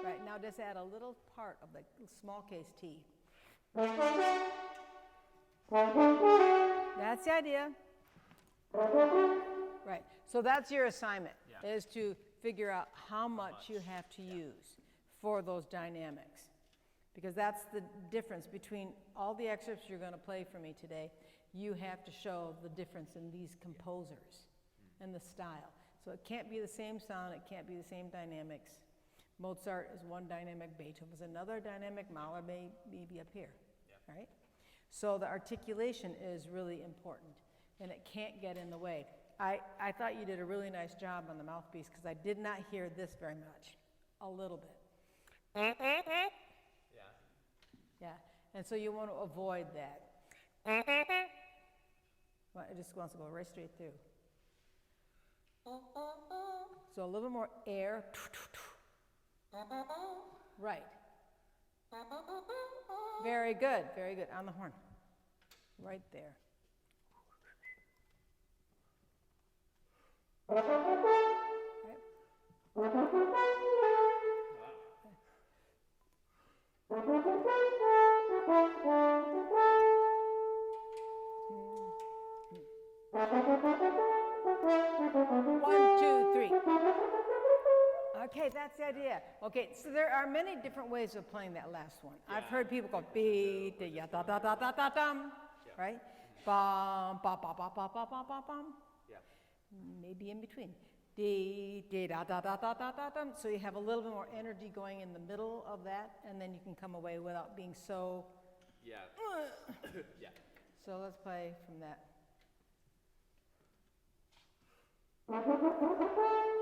Right, now just add a little part of the small case T. That's the idea. Right, so that's your assignment, is to figure out how much you have to use for those dynamics. Because that's the difference between all the excerpts you're going to play for me today. You have to show the difference in these composers and the style. So it can't be the same sound, it can't be the same dynamics. Mozart is one dynamic, Beethoven is another dynamic, Mahler may be up here, right? So the articulation is really important, and it can't get in the way. I thought you did a really nice job on the mouthpiece, because I did not hear this very much, a little bit. Yeah, and so you want to avoid that. Well, it just wants to go right straight through. So a little bit more air. Right. Very good, very good. On the horn. Right there. Okay, that's the idea. Okay, so there are many different ways of playing that last one. I've heard people go be da ya da da da da da dum, right? Bum ba ba ba ba ba ba ba bum. Yeah. Maybe in between. Dee dee da da da da da da dum. So you have a little bit more energy going in the middle of that, and then you can come away without being so. Yeah. Yeah. So let's play from that.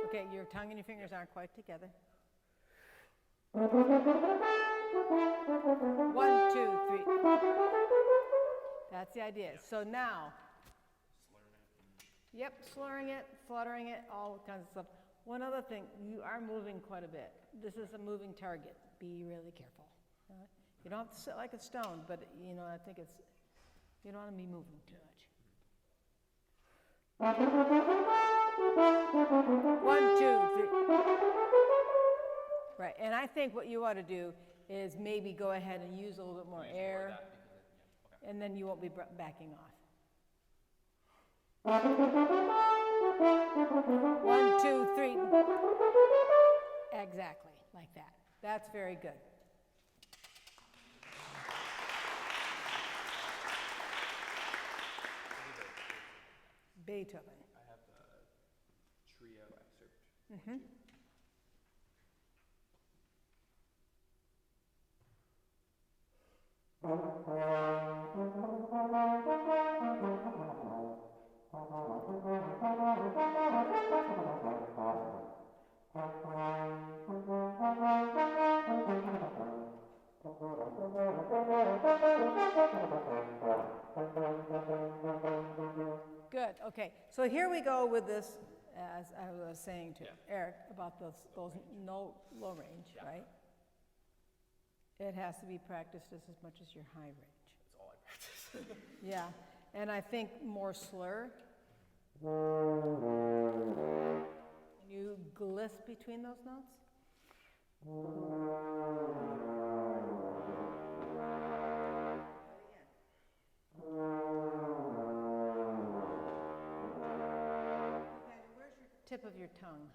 Okay, your tongue and your fingers aren't quite together. 1, 2, 3. That's the idea. So now, yep, slurring it, fluttering it, all kinds of stuff. One other thing, you are moving quite a bit. This is a moving target. Be really careful. You don't have to sit like a stone, but you know, I think it's, you don't want to be moving too much. 1, 2, 3. Right, and I think what you ought to do is maybe go ahead and use a little bit more air, and then you won't be backing off. 1, 2, 3. Exactly, like that. That's very good. Beethoven. I have the trio excerpt. Mm-hmm. Good, okay. So here we go with this, as I was saying to Eric about those no low range, right? It has to be practiced just as much as your high range. That's all I practice. Yeah, and I think more slur. You gliss between those notes. Where's your tip of your tongue?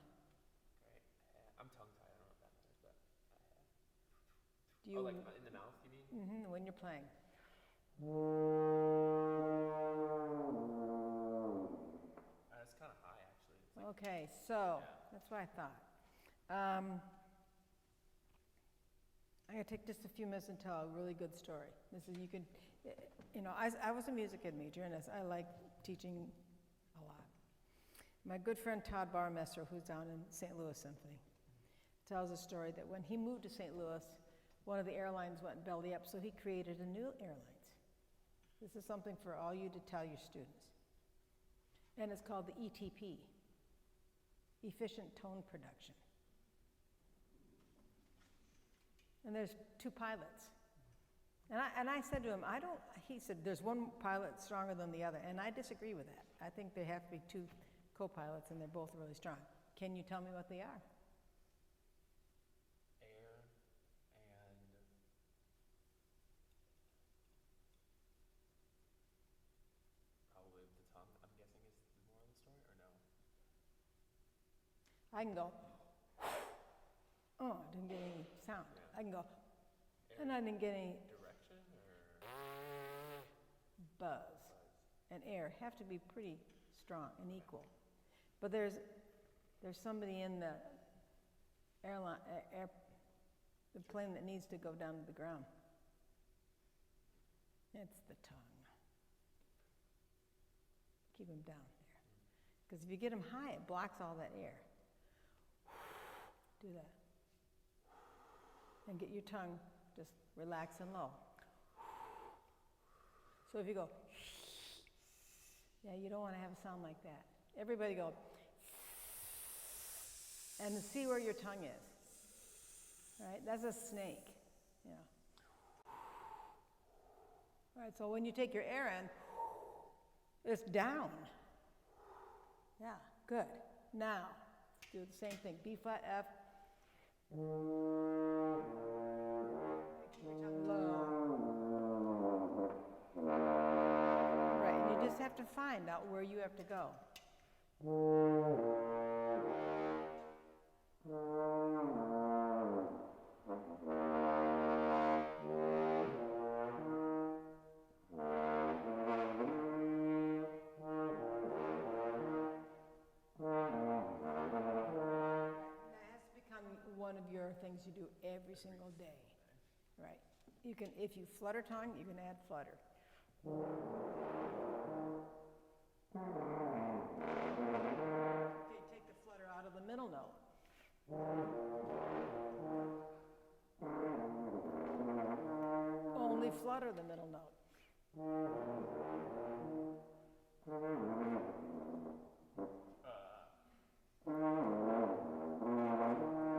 Right. I'm tongue-tied. I don't know if that matters, but Do you, like in the mouth, you mean? when you're playing. It's kind of high, actually. It's like, Okay, so that's what I thought. I'm going to take just a few minutes and tell a really good story. This is, you can, you know, I was a music ed major, and I like teaching a lot. My good friend Todd Barmesser, who's down in St. Louis Symphony, tells a story that when he moved to St. Louis, one of the airlines went belly up, so he created a new airlines. This is something for all you to tell your students. And it's called the ETP, Efficient Tone Production. And there's 2 pilots. And I said to him, he said, there's one pilot stronger than the other, and I disagree with that. I think there have to be 2 co-pilots, and they're both really strong. Can you tell me what they are? air and probably the tongue, I'm guessing, is the moral of the story, or no? I can go, oh, I didn't get any sound. I can go, and I didn't get any Direction, or buzz. And air have to be pretty strong and equal. But there's somebody in the the plane that needs to go down to the ground. It's the tongue. Keep him down there. Because if you get him high, it blocks all that air. Do that. And get your tongue just relaxed and low. So if you go, yeah, you don't want to have a sound like that. Everybody go, and see where your tongue is. Right? That's a snake. Yeah. All right, so when you take your air in, it's down. Yeah, good. Now, do the same thing. B flat, F. Keep your tongue low. Right, and you just have to find out where you have to go. things you do every single day. Right. You can, if you flutter tongue, you can add flutter. Okay, take the flutter out of the middle note. Only flutter the middle note.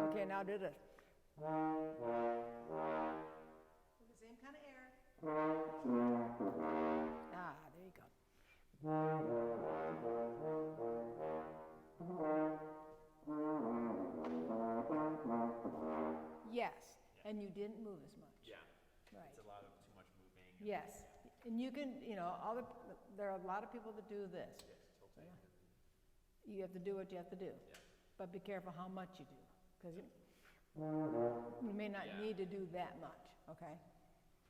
Okay, now do this. With the same kind of air. Ah, there you go. Yes, and you didn't move as much. Yeah. Right. It's a lot of too much moving. Yes, and you can, you know, there are a lot of people that do this. Yes, tilting. You have to do what you have to do. Yeah. But be careful how much you do, because you may not Yeah. need to do that much, okay?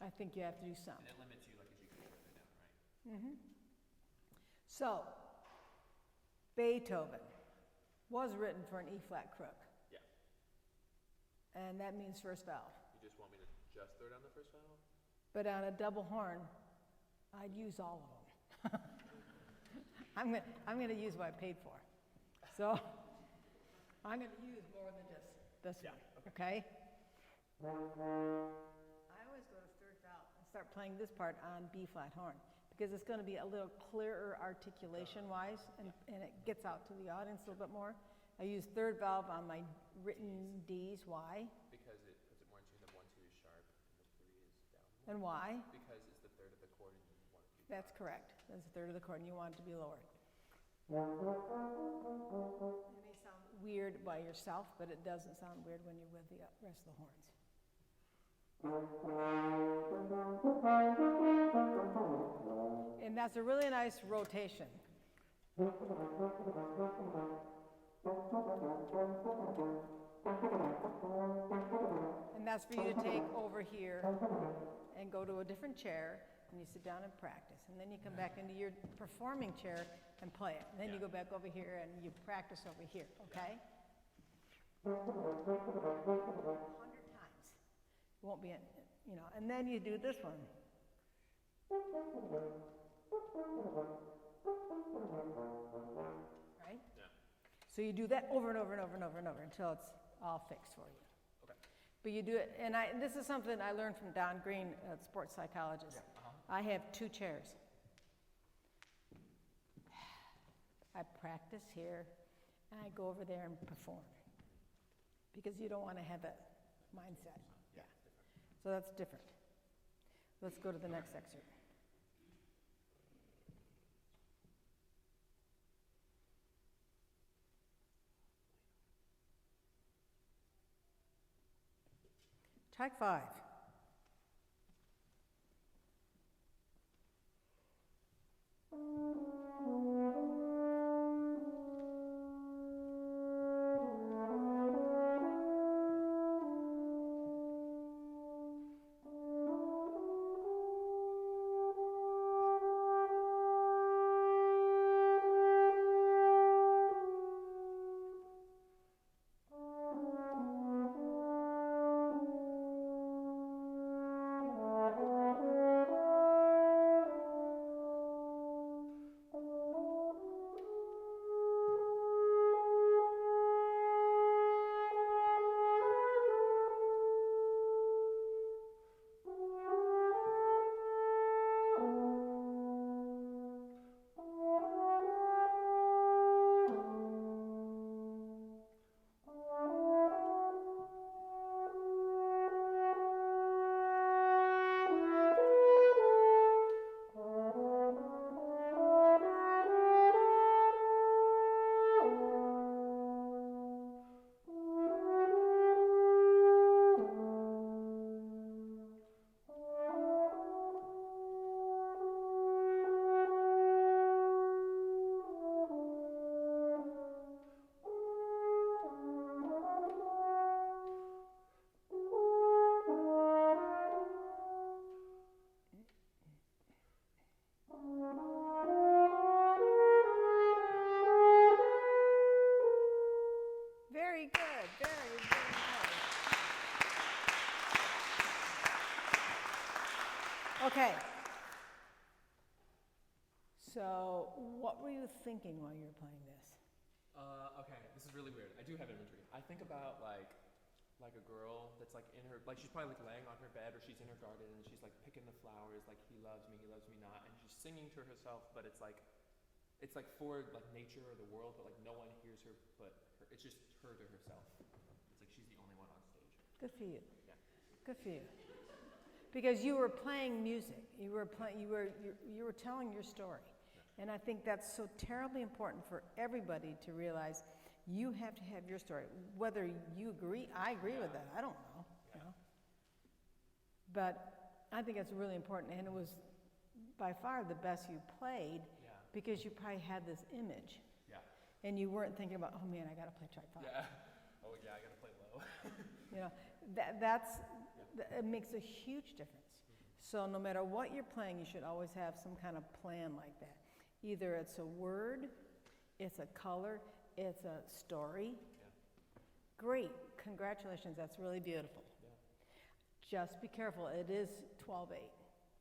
I think you have to do some. And it limits you, like, as you go further down, right? So, Beethoven was written for an E-flat crook, Yeah. and that means first valve. You just want me to just throw down the first valve? But on a double horn, I'd use all of them. I'm gonna use what I paid for. So, I'm gonna use more than just this Yeah, one, okay? I always go to third valve and start playing this part on B-flat horn, because it's gonna be a little clearer articulation-wise, and it gets out to the audience a little bit more. I use third valve on my written Ds. Why? Because it puts it more in tune. The 1, 2 is sharp, and the 3 is down. And why? Because it's the third of the chord, and you want it to be That's flat. correct. That's a third of the chord, and you want it to be lowered. It may sound weird by yourself, but it doesn't sound weird when you're with the rest of the horns. And that's a really nice rotation. And that's for you to take over here and go to a different chair, and you sit down and practice. And then you come back into your performing chair and play it. And then you go back over here and you practice over here, okay? 100 times. It won't be, you know, and then you do this one. Right? Yeah. So you do that over and over and over and over and over until it's all fixed for you. Okay. But you do it, and this is something I learned from Don Green, a sports psychologist. Yeah. I have 2 chairs. I practice here, and I go over there and perform. Because you don't want to have that mindset. Yeah. So that's different. Let's go to the next excerpt. Track 5. Okay. So, what were you thinking while you were playing this? Okay, this is really weird. I do have imagery. I think about like a girl that's like in her, like she's probably like laying on her bed or she's in her garden and she's like picking the flowers, like he loves me not, and she's singing to herself, but it's like for like nature or the world, but like no one hears her but her, it's just her to herself. It's like she's the only one on stage. Good for you. Yeah. Good for you. Because you were playing music. You were telling your story. And I think that's so terribly important for everybody to realize you have to have your story. Whether you agree, I agree with that, I don't know, you know. But I think it's really important, and it was by far the best you played because you probably had this image. Yeah. And you weren't thinking about, oh man, I gotta play track 5. Yeah. Oh yeah, I gotta play low. You know, it makes a huge difference. So no matter what you're playing, you should always have some kind of plan like that. Either it's a word, it's a color, it's a story. Yeah. Great, congratulations, that's really beautiful. Yeah. Just be careful, it is 12/8.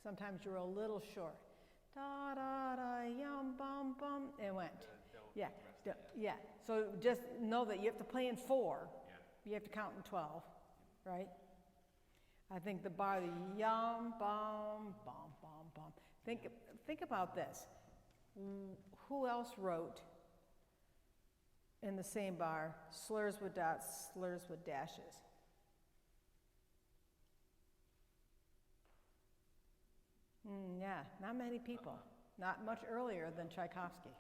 Sometimes you're a little short. Da da da yum bum bum, it went. Yeah, yeah. So just know that you have to play in 4. Yeah. You have to count in 12, right? I think the bar, the yum bum bum bum bum. Think about this. Who else wrote in the same bar slurs with dots, slurs with dashes? Yeah, not many people. Not much earlier than Tchaikovsky,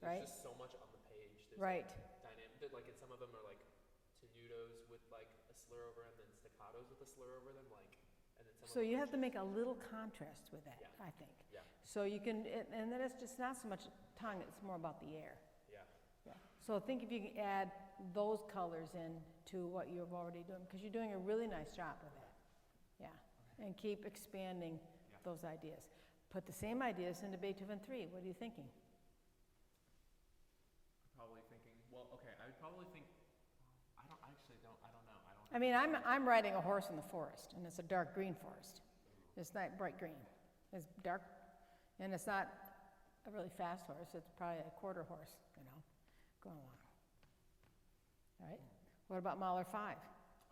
right? There's just so much on the page. There's Right. Like dynamic, like some of them are like tenutos with like a slur over them, then staccatos with a slur over them, like, and then some. So you have to make a little contrast with that, Yeah. I think. Yeah. So you can, and then it's just not so much tongue, it's more about the air. Yeah. Yeah. So think if you can add those colors in to what you're already doing, because you're doing a really nice job with that. Yeah. And keep expanding those ideas. Put the same ideas into Beethoven 3. What are you thinking? Probably thinking. Well, okay. I would probably think. I don't know. I mean, I'm riding a horse in the forest, and it's a dark green forest. It's not bright green. It's dark, and it's not a really fast horse. It's probably a quarter horse, you know, going along. All right. What about Mahler 5?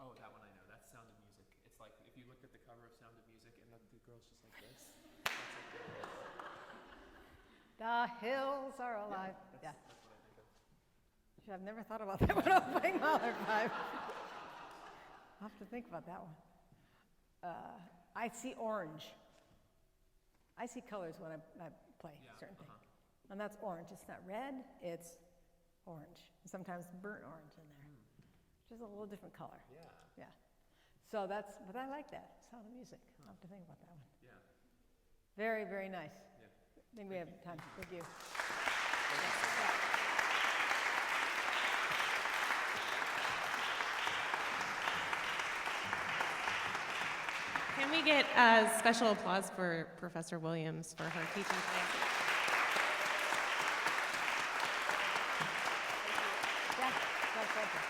Oh, that one I know. That's Sound of Music. It's like if you looked at the cover of Sound of Music, and the girl's just like this. The hills are alive. Yeah. That's what I think of. I've never thought about that when I was playing Mahler 5. I'll have to think about that one. I see orange. I see colors when I play certain things. And that's orange. It's not red, it's orange. Sometimes burnt orange in there. Just a little different color. Yeah. Yeah. So but I like that. Sound of Music. I'll have to think about that one. Yeah. Very, very nice. Yeah. I think we have time. Thank you. Can we get special applause for Professor Williams for her teaching today? Yeah, my pleasure.